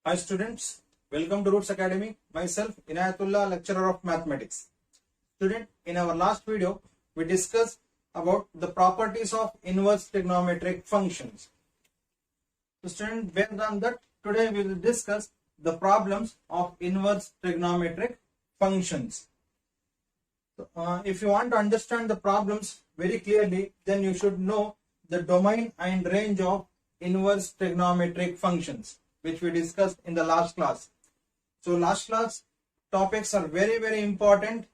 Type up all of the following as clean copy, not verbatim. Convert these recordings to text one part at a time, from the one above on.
Hi students, welcome to Roots Academy. Myself Inayatullah, lecturer of mathematics. Student, in our last video, we discussed about the properties of inverse trigonometric functions. So student, based on that, today we will discuss the problems of inverse trigonometric functions. So, if you want to understand the problems very clearly, then you should know the domain and range of inverse trigonometric functions, which we discussed in the last class. So last class topics are very important.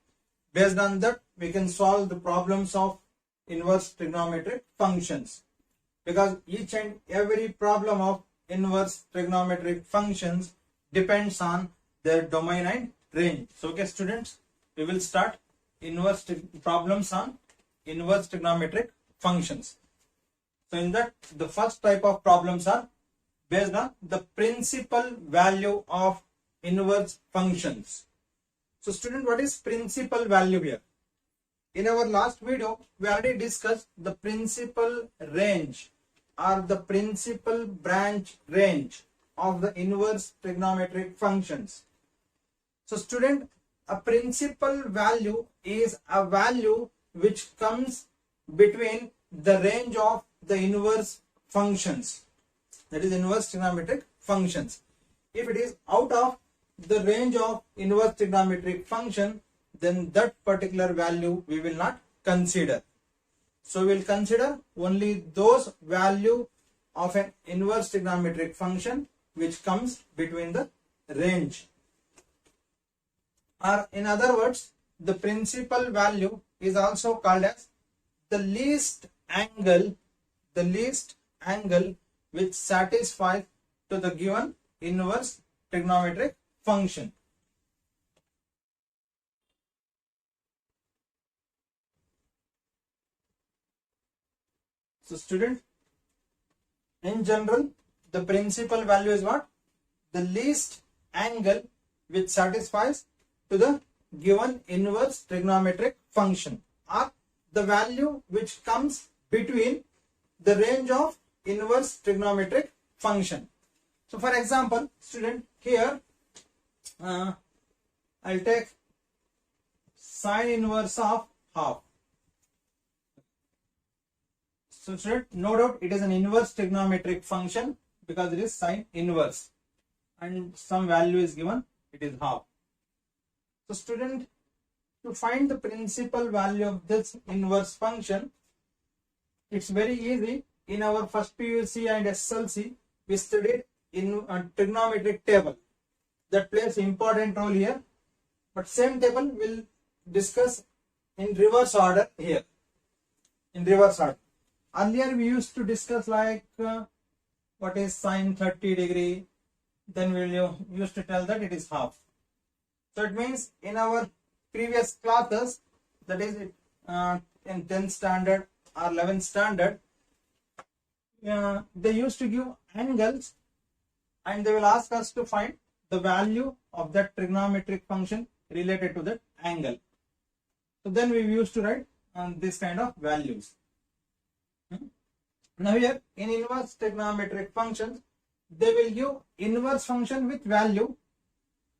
Based on that, we can solve the problems of inverse trigonometric functions, because each and every problem of inverse trigonometric functions depends on their domain and range. So okay students, we will start problems on inverse trigonometric functions. So in that, the first type of problems are based on the principal value of inverse functions. So student, what is principal value here? In our last video, we already discussed the principal range or the principal branch range of the inverse trigonometric functions. So student, a principal value is a value which comes between the range of the inverse functions, that is inverse trigonometric functions. If it is out of the range of inverse trigonometric function, then that particular value we will not consider. So we will consider only those value of an inverse trigonometric function which comes between the range. Or in other words, the principal value is also called as the least angle which satisfies to the given inverse trigonometric function. So student, in general, the principal value is what? The least angle which satisfies to the given inverse trigonometric function, or the value which comes between the range of inverse trigonometric function. So for example, student, here I'll take sine inverse of half. So student, no doubt it is an inverse trigonometric function because it is sine inverse and some value is given, it is half. So student, to find the principal value of this inverse function, it's very easy. In our first PUC and SLC, we studied in a trigonometric table that plays important role here, but same table we'll discuss in reverse order here. In reverse order, earlier we used to discuss like what is sine 30 degree, then we'll used to tell that it is half. So it means in our previous classes, that is in 10th standard or 11th standard, they used to give angles and they will ask us to find the value of that trigonometric function related to that angle. So then we used to write this kind of values. Now here in inverse trigonometric functions, they will give inverse function with value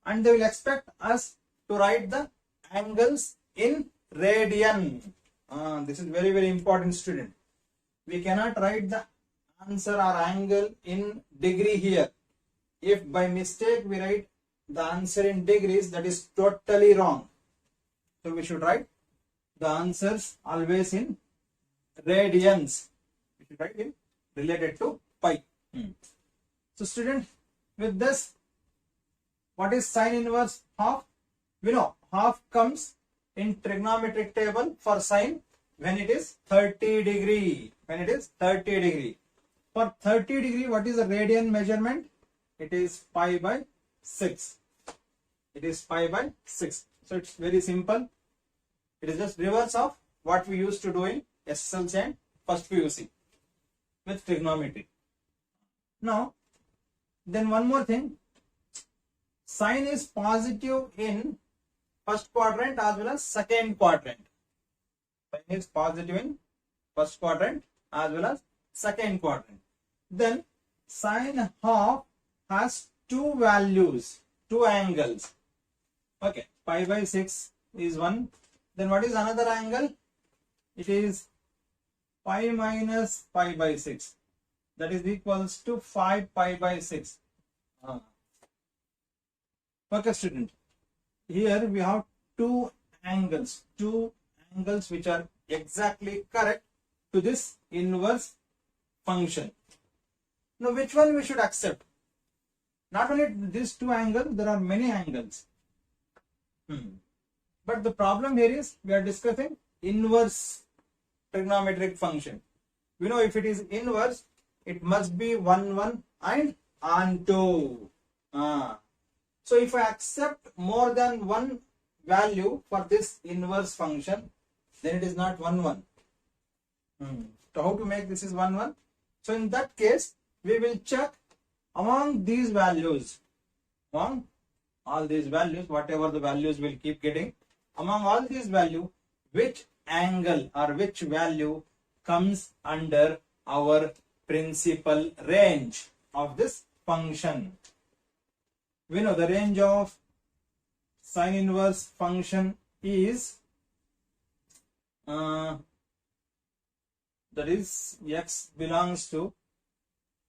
and they will expect us to write the angles in radian. This is very important student. We cannot write the answer or angle in degree here. If by mistake we write the answer in degrees, that is totally wrong. So we should write the answers always in radians. We should write in related to pi. So student, with this, what is sine inverse half? We know half comes in trigonometric table for sine when it is 30 degree. When it is 30 degree. For 30 degree, what is the radian measurement? It is pi by 6. It is pi by 6. So it's very simple. It is just reverse of what we used to do in SLC and first PUC with trigonometry. Now, then one more thing. Sine is positive in first quadrant as well as second quadrant. Sine is positive in first quadrant as well as second quadrant. Then sine half has two values, two angles. Okay, pi by 6 is one. Then what is another angle? It is pi minus pi by 6. That is equals to 5 pi by 6. Okay, student. Here we have two angles which are exactly correct to this inverse function. Now, which one we should accept? Not only these two angles, there are many angles. But the problem here is we are discussing inverse trigonometric function. We know if it is inverse, it must be 1, 1 and onto. So if I accept more than one value for this inverse function, then it is not 1, 1. So how to make this is 1, 1? So in that case, we will check among these values, among all these values, whatever the values we'll keep getting, among all these values, which angle or which value comes under our principal range of this function. We know the range of sine inverse function is that is x belongs to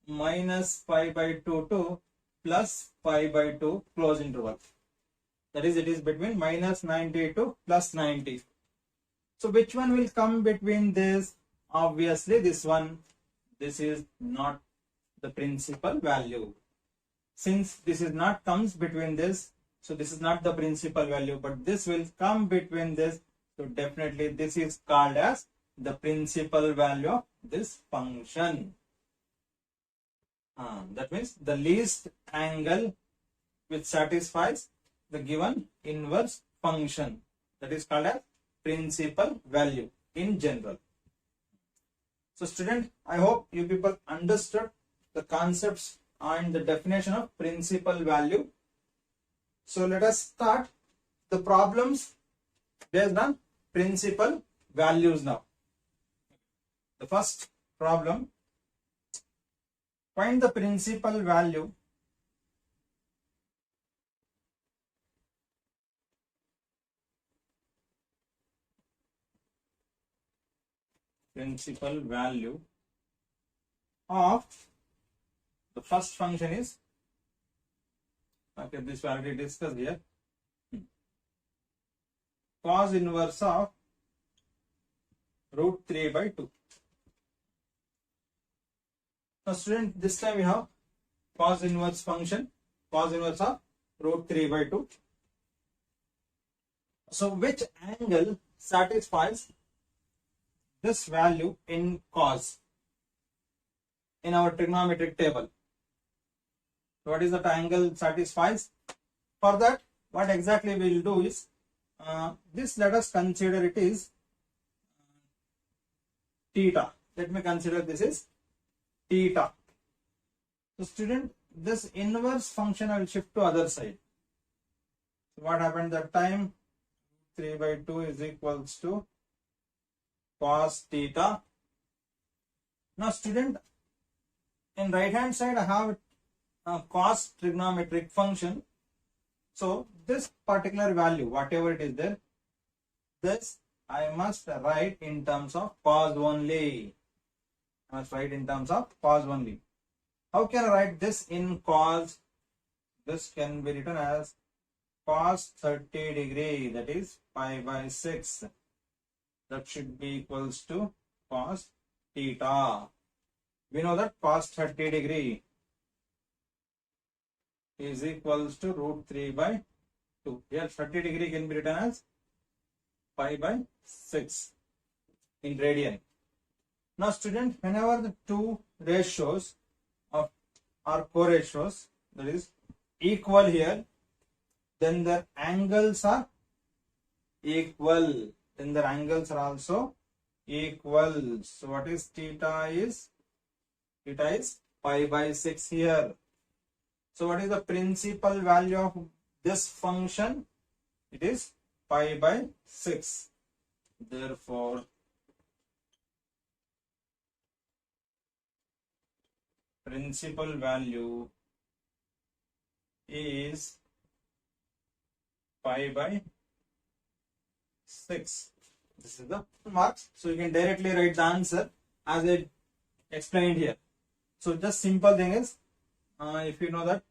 minus pi by 2 to plus pi by 2 close interval. That is, it is between minus 90 to plus 90. So which one will come between this? Obviously this one. This is not the principal value. Since this is not comes between this, so this is not the principal value, but this will come between this. So definitely this is called as the principal value of this function. That means the least angle which satisfies the given inverse function. That is called as principal value in general. So student, I hope you people understood the concepts and the definition of principal value. So let us start the problems based on principal values now. The first problem, find the principal value of the first function is, okay, this we already discussed here, cos inverse of root 3 by 2. Now student, this time we have cos inverse function, cos inverse of root 3 by 2. So which angle satisfies this value in cos in our trigonometric table? What is that angle satisfies? For that, what exactly we will do is, this let us consider it is theta. Let me consider this is theta. So student, this inverse function I will shift to other side. So what happened that time? 3 by 2 is equals to cos theta. Now student, in right hand side I have cos trigonometric function. So this particular value, whatever it is there, this I must write in terms of cos only. I must write in terms of cos only. How can I write this in cos? This can be written as cos 30 degree, that is pi by 6. That should be equals to cos theta. We know that cos 30 degree is equals to root 3 by 2. Here 30 degree can be written as pi by 6 in radian. Now student, whenever the two ratios of are co-ratios, that is equal here, then their angles are equal. Then their angles are also equal. So what is theta is? Theta is pi by 6 here. So what is the principal value of this function? It is pi by 6. Therefore, principal value is pi by 6. This is the marks. So you can directly write the answer as I explained here. So just simple thing is, if you know that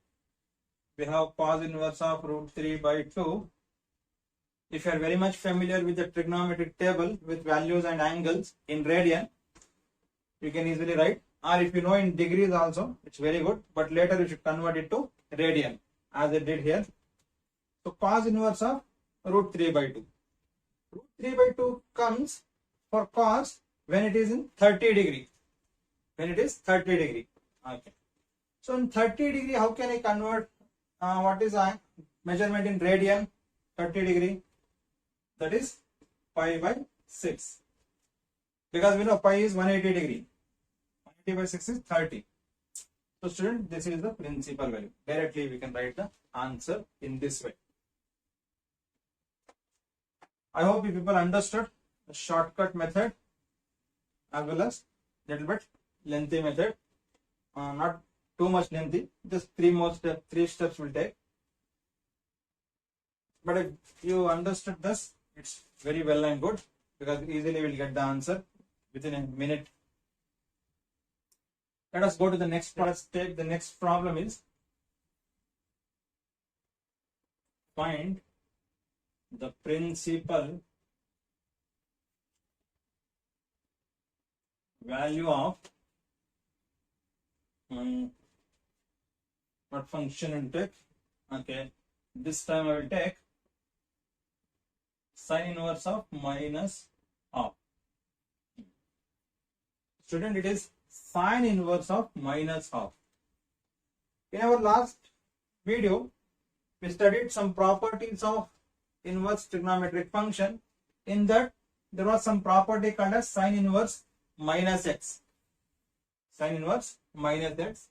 we have cos inverse of root 3 by 2. If you are very much familiar with the trigonometric table with values and angles in radian, you can easily write, or if you know in degrees also, it's very good, but later you should convert it to radian as I did here. So cos inverse of root 3 by 2. Root 3 by 2 comes for cos when it is in 30 degree. When it is 30 degree. Okay. So in 30 degree, how can I convert what is measurement in radian? 30 degree. That is pi by 6. Because we know pi is 180 degree. 180 by 6 is 30. So student, this is the principal value. Directly we can write the answer in this way. I hope you people understood the shortcut method as well as little bit lengthy method. Not too much lengthy. Just three steps will take. But if you understood this, it's very well and good, because easily we'll get the answer within a minute. Let us go to the next part. Let's take the next problem is find the principal value of what function will take. Okay, this time I will take sine inverse of minus half. Student, it is sine inverse of minus half. In our last video, we studied some properties of inverse trigonometric function. In that, there was some property called as sine inverse minus x. Sine inverse minus x.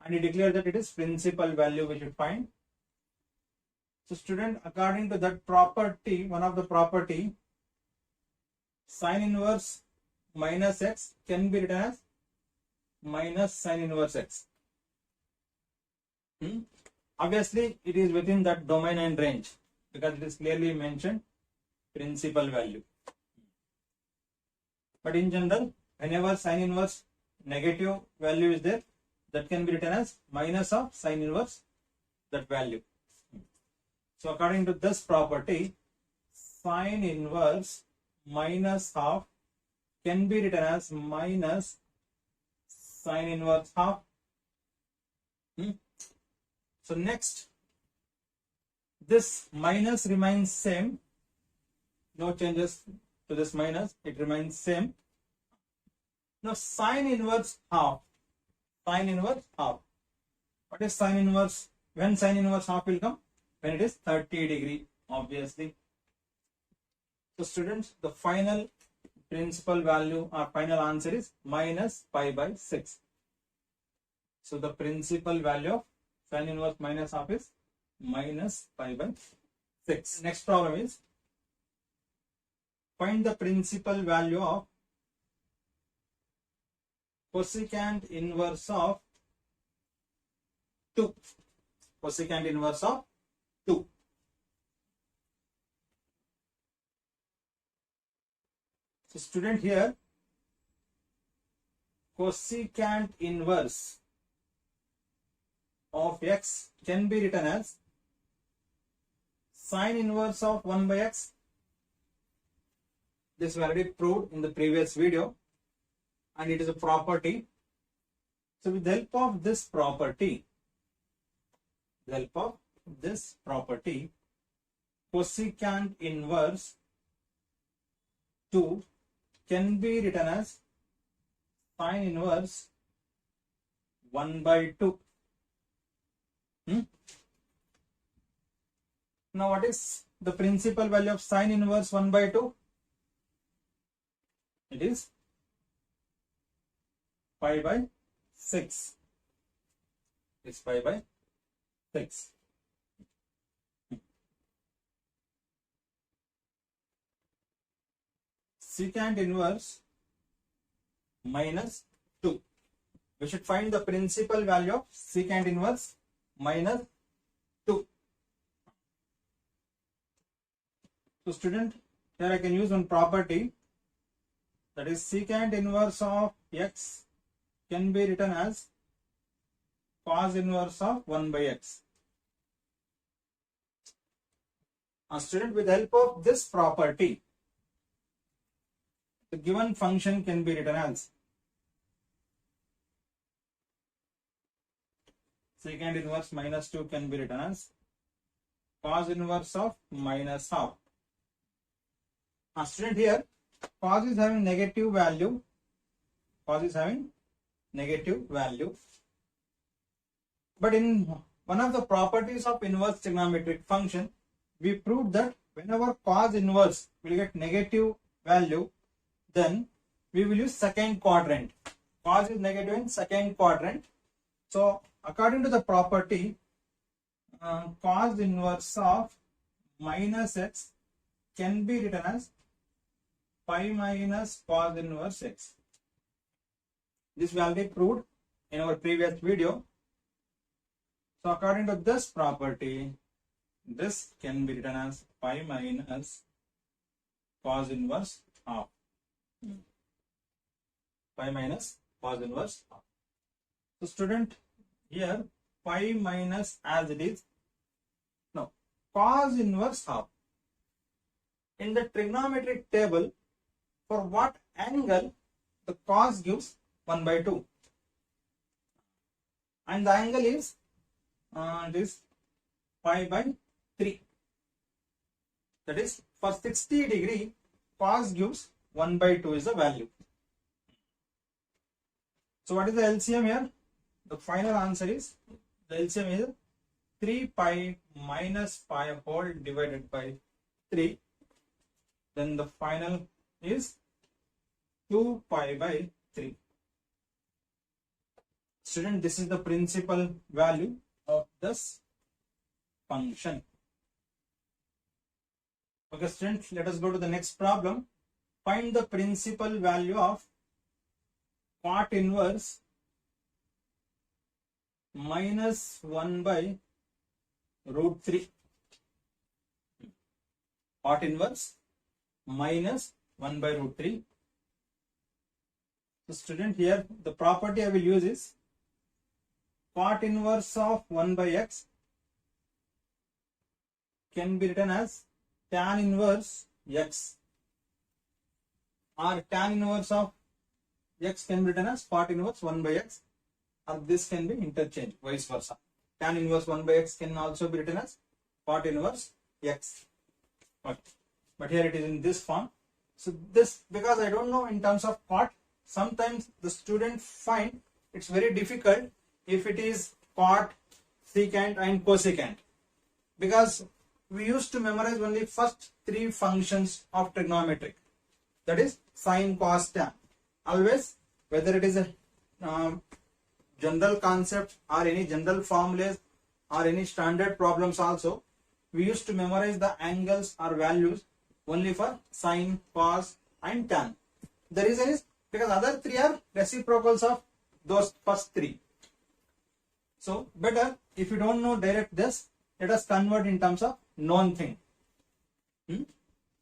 And he declared that it is principal value we should find. So student, according to that property, one of the property, sine inverse minus x can be written as minus sine inverse x. Obviously, it is within that domain and range, because it is clearly mentioned principal value. But in general, whenever sine inverse negative value is there, that can be written as minus of sine inverse that value. So according to this property, sine inverse minus half can be written as minus sine inverse half. So next, this minus remains same. No changes to this minus, it remains same. Now sine inverse half. Sine inverse half. What is sine inverse? When sine inverse half will come? When it is 30 degree, obviously. So students, the final principal value or final answer is minus pi by 6. So the principal value of sine inverse minus half is minus pi by 6. Next problem is find the principal value of cosecant inverse of 2. Cosecant inverse of 2. So student, here cosecant inverse of x can be written as sine inverse of 1 by x. This we already proved in the previous video, and it is a property. So with the help of this property, cosecant inverse 2 can be written as sine inverse 1 by 2. Now what is the principal value of sine inverse 1 by 2? It is pi by 6. It's pi by 6. Secant inverse minus 2. We should find the principal value of secant inverse minus 2. So student, here I can use one property, that is secant inverse of x can be written as cos inverse of 1 by x. A student, with the help of this property, the given function can be written as secant inverse minus 2 can be written as cos inverse of minus half. A student, here cos is having negative value, but in one of the properties of inverse trigonometric function, we proved that whenever cos inverse will get negative value, then we will use second quadrant. Cos is negative in second quadrant. So according to the property, cos inverse of minus x can be written as pi minus cos inverse x. This we already proved in our previous video. So according to this property, this can be written as pi minus cos inverse half. Pi minus cos inverse half. So student, here pi minus as it is, no, cos inverse half. In the trigonometric table, for what angle the cos gives 1 by 2, and the angle is this pi by 3. That is, for 60 degree, cos gives 1 by 2 is the value. So what is the LCM here? The final answer is, the LCM is 3 pi minus pi whole divided by 3. Then the final is 2 pi by 3. Student, this is the principal value of this function. Okay student, let us go to the next problem. Find the principal value of cot inverse minus 1 by root 3. Cot inverse minus 1 by root 3. So student, here the property I will use is cot inverse of 1 by x can be written as tan inverse x, or tan inverse of x can be written as cot inverse 1 by x, or this can be interchanged, vice versa. Tan inverse 1 by x can also be written as cot inverse x. Okay. But here it is in this form. So this, because I don't know in terms of cot, sometimes the student find it's very difficult if it is cot, secant and cosecant, because we used to memorize only first 3 functions of trigonometric, that is sine, cos, tan. Always, whether it is a general concept or any general formulas or any standard problems also, we used to memorize the angles or values only for sine, cos and tan. The reason is because other 3 are reciprocals of those first 3. So better, if you don't know direct this, let us convert in terms of known thing. Then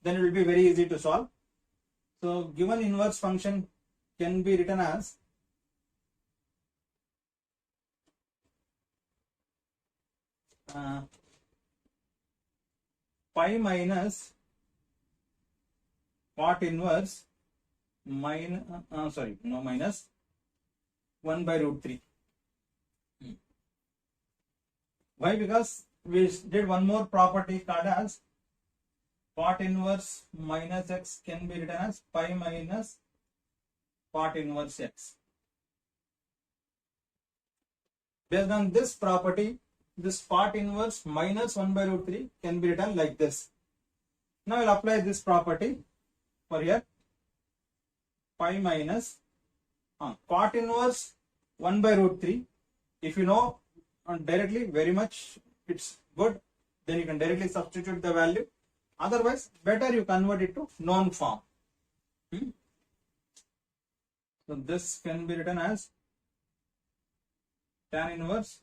it will be very easy to solve. So given inverse function can be written as pi minus cot inverse minus 1 by root 3. Why? Because we did one more property called as cot inverse minus x can be written as pi minus cot inverse x. Based on this property, this cot inverse minus 1 by root 3 can be written like this. Now I will apply this property for here. Pi minus cot inverse 1 by root 3. If you know directly, very much it's good, then you can directly substitute the value. Otherwise, better you convert it to known form. So this can be written as tan inverse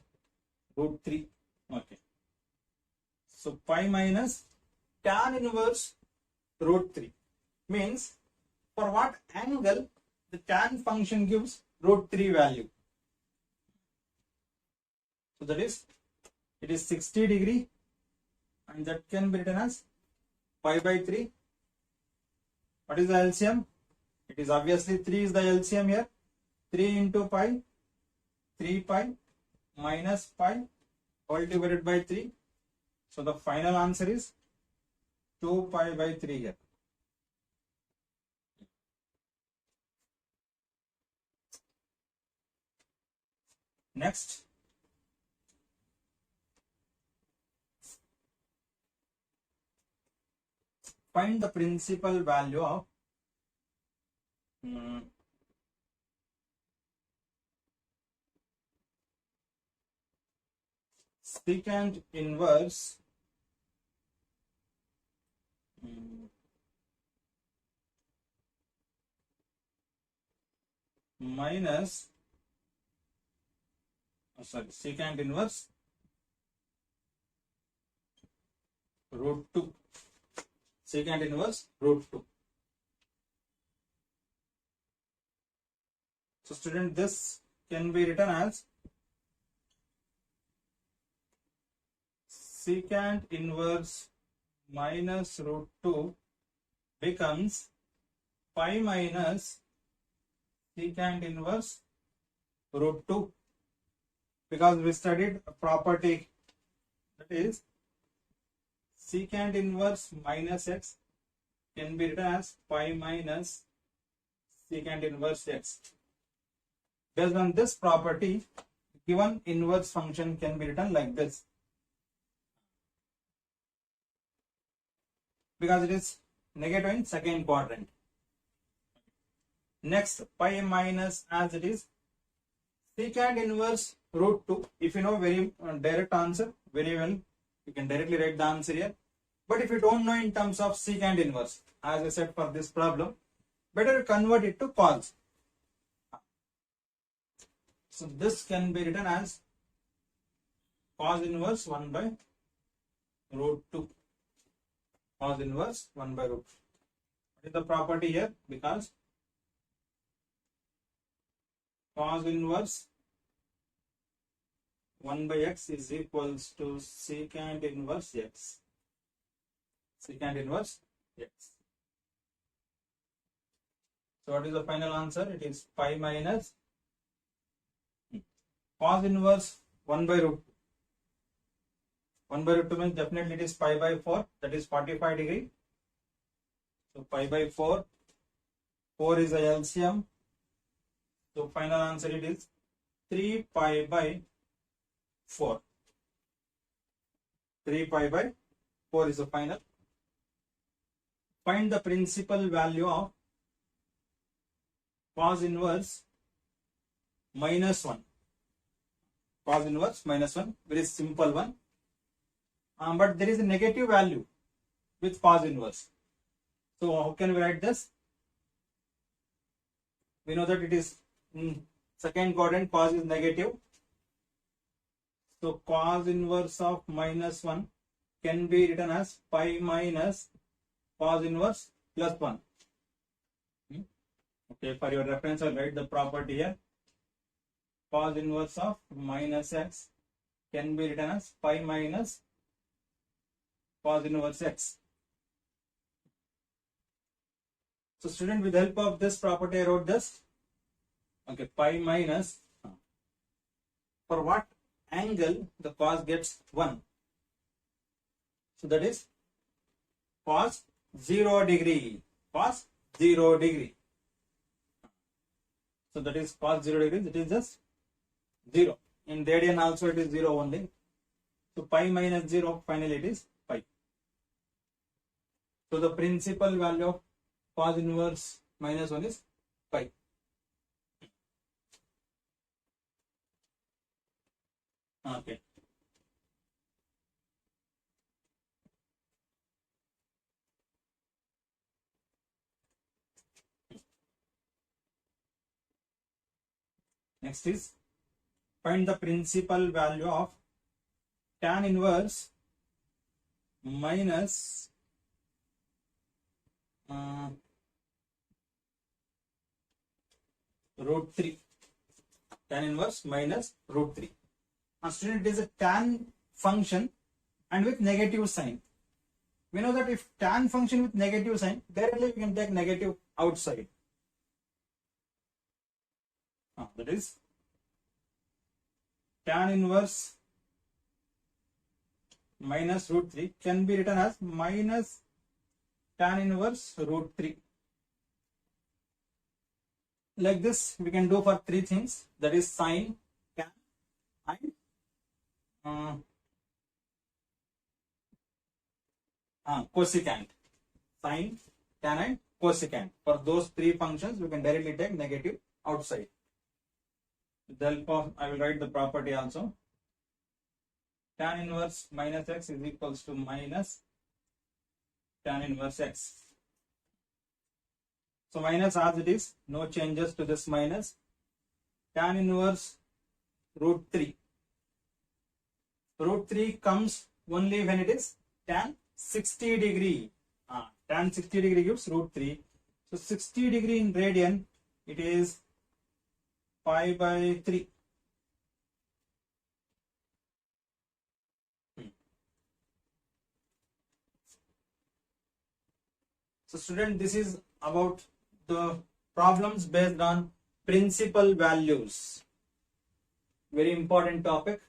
root 3. Okay. So pi minus tan inverse root 3 means for what angle the tan function gives root 3 value. So that is, it is 60 degree and that can be written as pi by 3. What is the LCM? It is obviously 3 is the LCM here. 3 into pi, 3 pi minus pi all divided by 3. So the final answer is 2 pi by 3 here. Next, find the principal value of secant inverse minus secant inverse root 2. Secant inverse root 2. So student, this can be written as secant inverse minus root 2 becomes pi minus secant inverse root 2, because we studied a property that is secant inverse minus x can be written as pi minus secant inverse x. Based on this property, given inverse function can be written like this, because it is negative in second quadrant. Next, pi minus as it is secant inverse root 2. If you know very direct answer very well, you can directly write the answer here. But if you don't know in terms of secant inverse, as I said for this problem, better convert it to cos. So this can be written as cos inverse 1 by root 2. Cos inverse 1 by root 2. What is the property here? Because cos inverse 1 by x is equals to secant inverse x. Secant inverse x. So what is the final answer? It is pi minus cos inverse 1 by root 2. 1 by root 2 means definitely it is pi by 4, that is 45 degree. So pi by 4, 4 is the LCM. So final answer it is 3 pi by 4. 3 pi by 4 is the final. Find the principal value of cos inverse minus 1. Cos inverse minus 1, very simple one. But there is a negative value with cos inverse. So how can we write this? We know that it is in second quadrant, cos is negative. So cos inverse of minus 1 can be written as pi minus cos inverse plus 1. Okay, for your reference, I'll write the property here. Cos inverse of minus x can be written as pi minus cos inverse x. So student, with the help of this property, I wrote this. Okay, pi minus, for what angle the cos gets 1. So that is cos 0 degree. Cos 0 degree. So that is cos 0 degree, it is just 0. In radian also it is 0 only. So pi minus 0, finally it is pi. So the principal value of cos inverse minus 1 is pi. Okay. Next is find the principal value of tan inverse minus root 3. Tan inverse minus root 3. Now student, it is a tan function and with negative sign. We know that if tan function with negative sign, directly we can take negative outside. That is tan inverse minus root 3 can be written as minus tan inverse root 3. Like this we can do for three things, that is sine, tan and cosecant. Sine, tan and cosecant. For those three functions we can directly take negative outside. With the help of, I will write the property also. Tan inverse minus x is equals to minus tan inverse x. So minus as it is, no changes to this minus. Tan inverse root 3. Root 3 comes only when it is tan 60 degree. Tan 60 degree gives root 3. So 60 degree in radian, it is pi by 3. So student, this is about the problems based on principal values. Very important topic.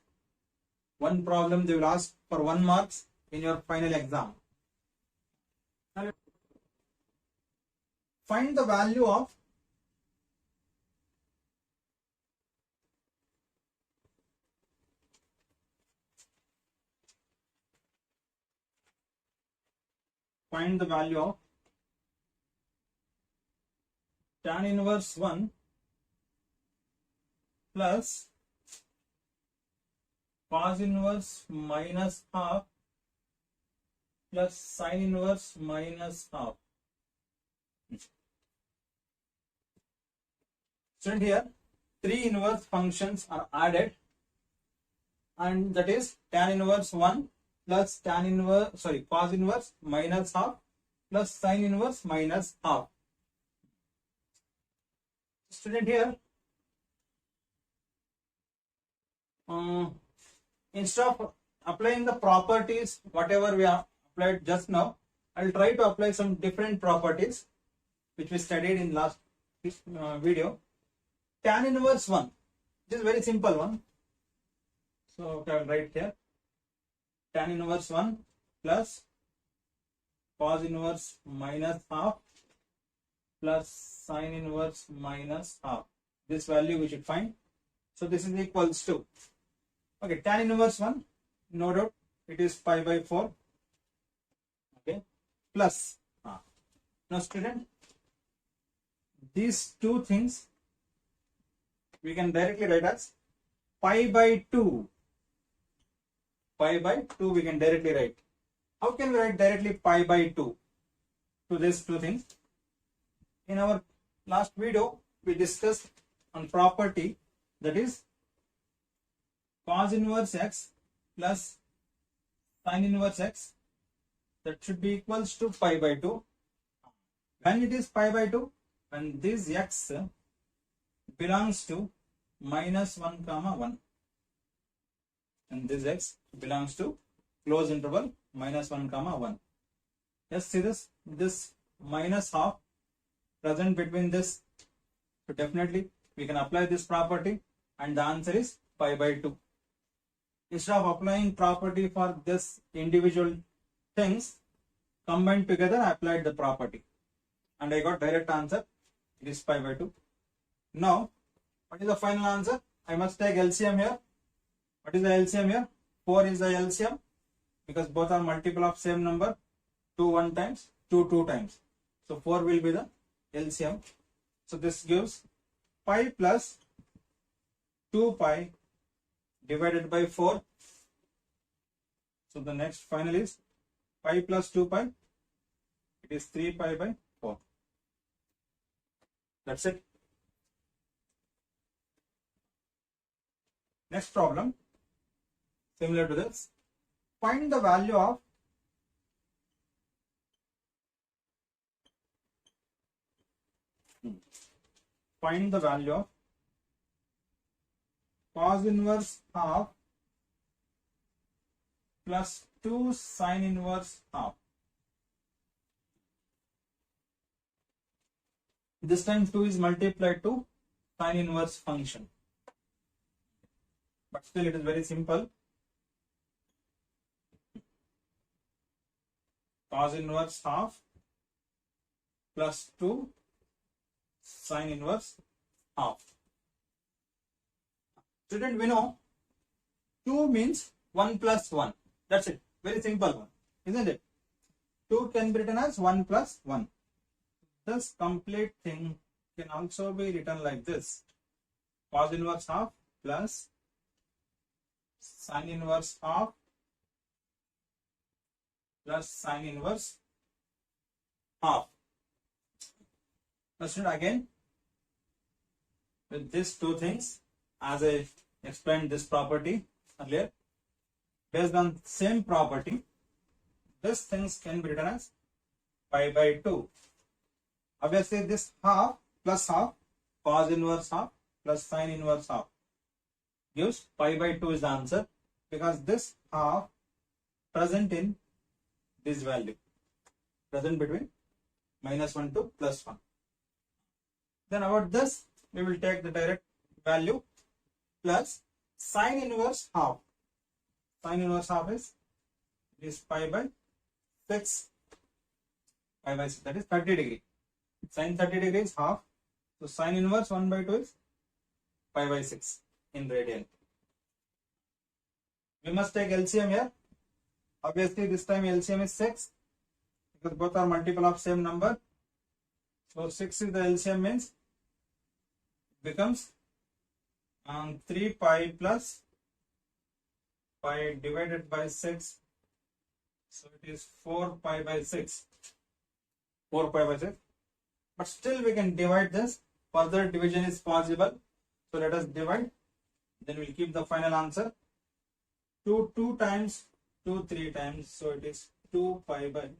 One problem they will ask for 1 mark in your final exam. Find the value of tan inverse 1 plus cos inverse minus half plus sin inverse minus half. So here three inverse functions are added, and that is tan inverse 1 plus cos inverse minus half plus sin inverse minus half. Student, here instead of applying the properties whatever we have applied just now, I will try to apply some different properties which we studied in last video. Tan inverse 1, this is very simple one. So I will write here tan inverse 1 plus cos inverse minus half plus sin inverse minus half. This value we should find. So this is equals to, okay, tan inverse 1, no doubt it is pi by 4. Okay, plus now student, these two things we can directly write as pi by 2. Pi by 2 we can directly write. How can we write directly pi by 2 to these two things? In our last video we discussed on property, that is cos inverse x plus sin inverse x, that should be equals to pi by 2. When it is pi by 2, when this x belongs to minus 1 comma 1, and this x belongs to close interval minus 1 comma 1. Just see this minus half present between this, so definitely we can apply this property and the answer is pi by 2. Instead of applying property for this individual things combined together, I applied the property and I got direct answer, it is pi by 2. Now what is the final answer? I must take LCM here. What is the LCM here? 4 is the LCM because both are multiple of same number. 2 1 times, 2 2 times. So 4 will be the LCM. So this gives pi plus 2 pi divided by 4. So the next final is pi plus 2 pi. It is 3 pi by 4. That's it. Next problem, similar to this. find the value of cos inverse half plus 2 sin inverse half. This time 2 is multiplied to sin inverse function, but still it is very simple. Cos inverse half plus 2 sin inverse half. Student, we know 2 means 1 plus 1. That's it. Very simple one, isn't it? 2 can be written as 1 plus 1. This complete thing can also be written like this. Cos inverse half plus sin inverse half plus sin inverse half. Let's do it again with these two things, as I explained this property earlier. Based on same property, these things can be written as pi by 2. Obviously, this half plus half, cos inverse half plus sin inverse half gives pi by 2 is the answer, because this half present in this value, present between -1 to +1. Then about this, we will take the direct value plus sin inverse half. Sin inverse half is pi by 6. Pi by 6, that is 30 degree. Sin 30 degree is half. So sin inverse 1 by 2 is pi by 6 in radian. We must take LCM here. Obviously, this time LCM is 6 because both are multiple of same number. So 6 is the LCM, means becomes 3 pi plus pi divided by 6. So it is 4 pi by 6. 4 pi by 6. But still we can divide this. Further division is possible. So let us divide. Then we'll keep the final answer. 2 times 2 3 times. So it is 2 pi by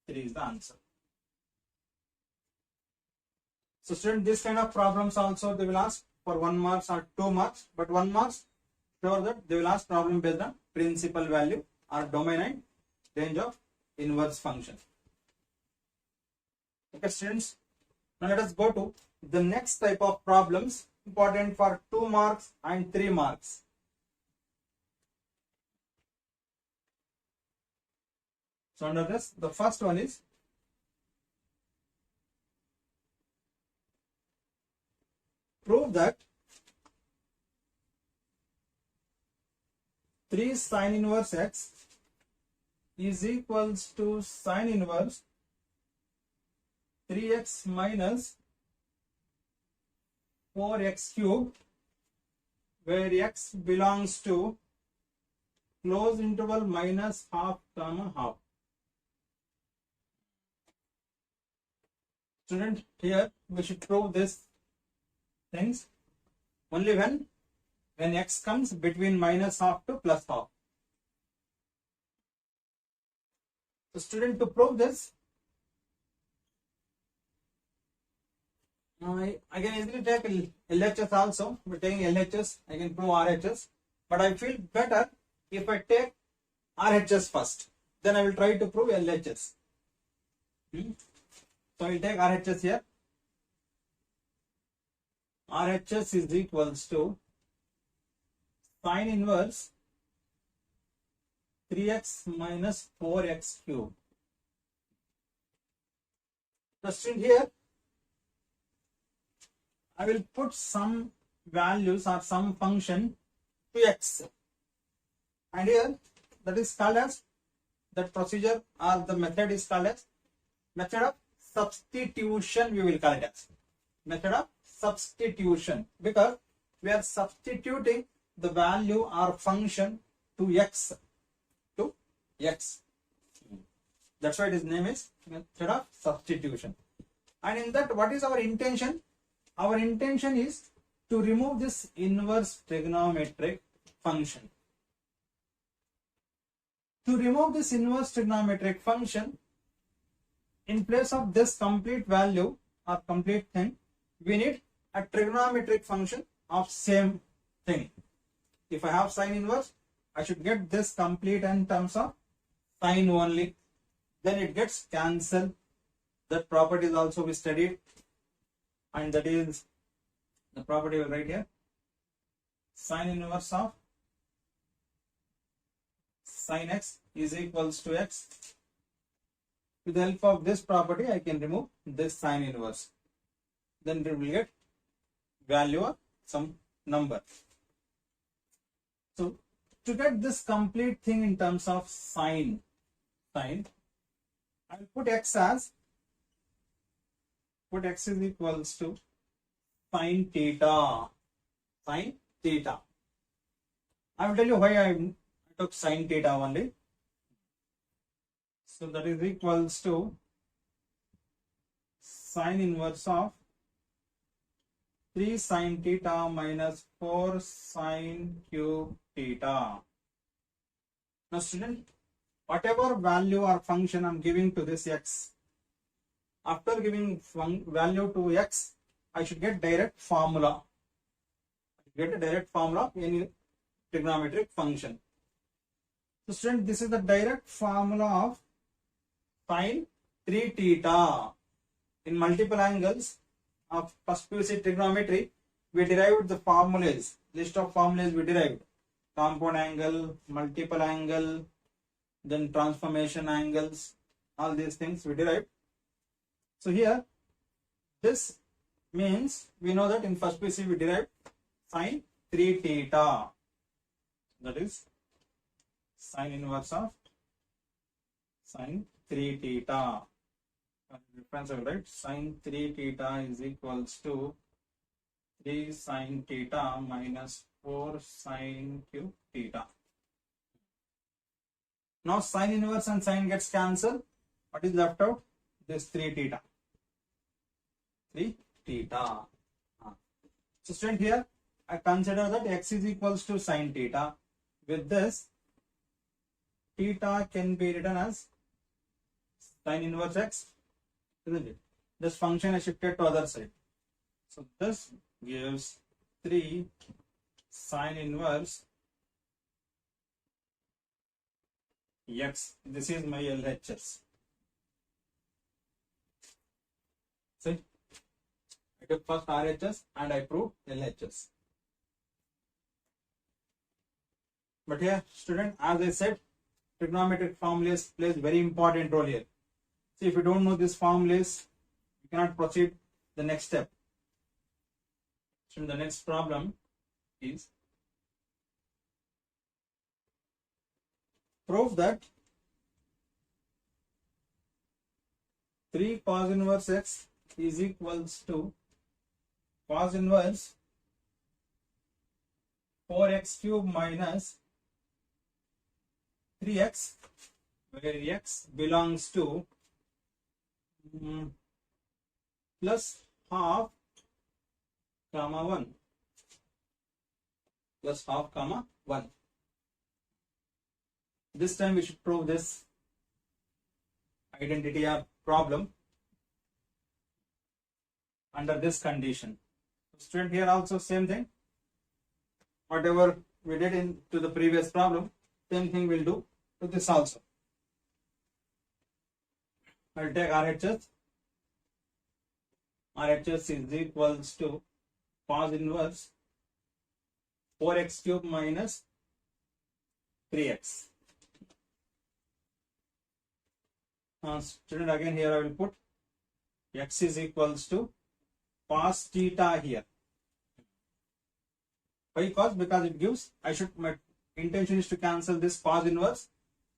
3 is the answer. So student, this kind of problems also they will ask for 1 marks or 2 marks. But 1 marks, sure that they will ask problem based on principal value or domain and range of inverse function. Okay students, now let us go to the next type of problems important for 2 marks and 3 marks. So under this, the first one is prove that 3 sin inverse x is equals to sin inverse 3x minus 4x cubed, where x belongs to closed interval minus half comma half. Student, here we should prove this things only when x comes between minus half to plus half. So student, to prove this, I can easily take LHS also. By taking LHS, I can prove RHS. But I feel better if I take RHS first. Then I will try to prove LHS. So I will take RHS here. RHS is equals to sin inverse 3x minus 4x cube. So here I will put some values or some function to x, and here that is called as, that procedure or the method is called as method of substitution. We will call it as method of substitution, because we are substituting the value or function to x. That's why its name is method of substitution. And in that, what is our intention? Our intention is to remove this inverse trigonometric function. To remove this inverse trigonometric function, in place of this complete value or complete thing, we need a trigonometric function of same thing. If I have sine inverse, I should get this complete in terms of sine only. Then it gets cancelled. That property is also we studied, and that is the property will write here. Sine inverse of sin x is equals to x. With the help of this property, I can remove this sine inverse. Then we will get value of some number. So to get this complete thing in terms of sine, I will put x is equals to sine theta. Sine theta. I will tell you why I took sine theta only. So that is equals to sine inverse of 3 sine theta minus 4 sine cube theta. Now student, whatever value or function I am giving to this x, after giving value to x, I should get direct formula. Get a direct formula of any trigonometric function. So student, this is the direct formula of sine 3 theta. In multiple angles of first PUC trigonometry, we derived the formulas, list of formulas we derived. Compound angle, multiple angle, then transformation angles, all these things we derived. So here, this means we know that in first PUC we derived sine 3 theta. That is sine inverse of sine 3 theta. Reference I will write sine 3 theta is equals to 3 sine theta minus 4 sine cube theta. Now sine inverse and sine gets cancelled. What is left out? This 3 theta. 3 theta. So student, here I consider that x is equals to sine theta. With this, theta can be written as sine inverse x, isn't it? This function is shifted to other side. So this gives 3 sine inverse x. This is my LHS. See, I took first RHS and I proved LHS. But here, student, as I said, trigonometric formulas plays very important role here. See, if you don't know these formulas, you cannot proceed the next step. So the next problem is prove that 3 cos inverse x is equals to cos inverse 4x cube minus 3x, where x belongs to plus half comma 1, plus half comma 1. This time we should prove this identity or problem under this condition. Student, here also same thing. Whatever we did into the previous problem, same thing we'll do to this also. I'll take RHS. RHS is equals to cos inverse 4x cube minus 3x. Student, again here I will put x is equals to cos theta here. Why cos? Because it gives, my intention is to cancel this cos inverse.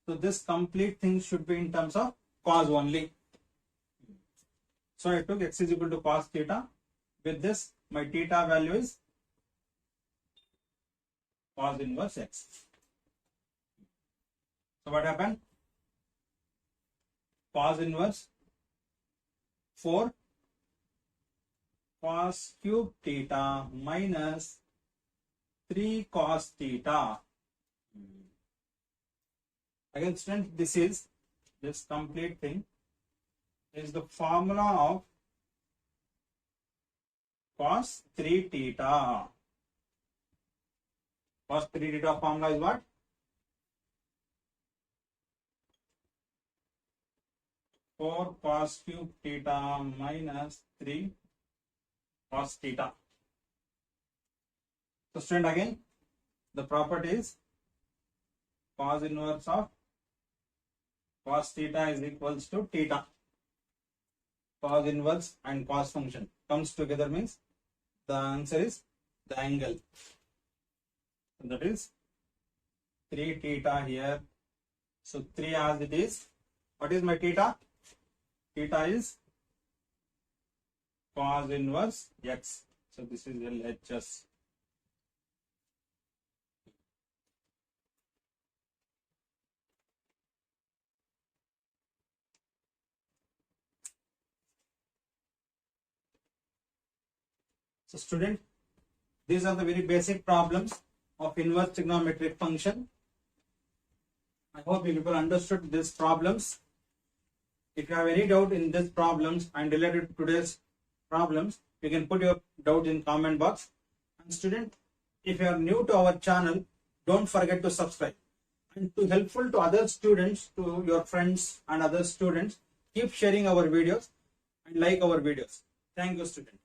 So this complete thing should be in terms of cos only. So I took x is equal to cos theta. With this, my theta value is cos inverse x. So what happened? Cos inverse 4 cos cube theta minus 3 cos theta. Again, student, this is this complete thing is the formula of cos 3 theta. Cos 3 theta formula is what? Four cos cube theta minus 3 cos theta. So student, again, the property is cos inverse of cos theta is equals to theta. Cos inverse and cos function comes together means the answer is the angle. So that is 3 theta here. So 3 as it is. What is my theta? Theta is cos inverse x. So this is LHS. So student, these are the very basic problems of inverse trigonometric function. I hope you people understood these problems. If you have any doubt in these problems and related to today's problems, you can put your doubt in comment box. And student, if you are new to our channel, don't forget to subscribe. And to helpful to other students, to your friends and other students, keep sharing our videos and like our videos. Thank you, student.